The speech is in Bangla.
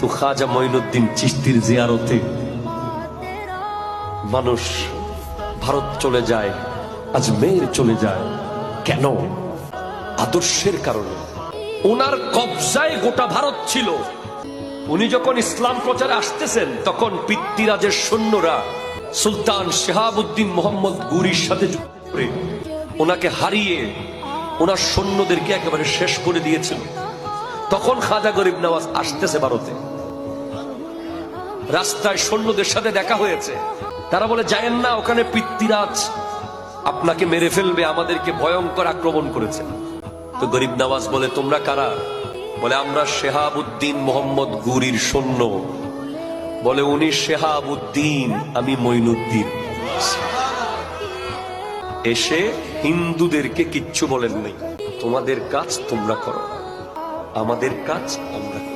কিন্তু খাজা মঈনুদ্দিন চিশতির জিয়ারতে মানুষ ভারত চলে যায়, আজমের চলে যায়। কেন? আদর্শের কারণে। ওনার কবজায় গোটা ভারত ছিল। উনি যখন ইসলাম প্রচারে আসতেছেন তখন পিতৃরাজের সৈন্যরা সুলতান শেহাবুদ্দিন মোহাম্মদ গুরির সাথে যুদ্ধ করে ওনাকে হারিয়ে ওনার সৈন্যদেরকে একেবারে শেষ করে দিয়েছিল। তখন খাজা গরিব নওয়াজ আসতেছে ভারতে। রাস্তায় সৈন্যদের সাথে দেখা হয়েছে। তারা বলে, যায়েন না, ওখানে পিতৃরাজ আপনাকে মেরে ফেলবে, আমাদেরকে ভয়ঙ্কর আক্রমণ করেছে। তো গরিব নওয়াজ বলে, তোমরা কারা? বলে, আমরা শেহাবুদ্দিন মোহাম্মদ গুরির সৈন্য। বলে, উনি শেহাবুদ্দিন, আমি মঈনুদ্দিন। এসে হিন্দুদেরকে কিচ্ছু বলেন নাই, তোমাদের কাজ তোমরা করো, আমাদের কাজ আমরা করব।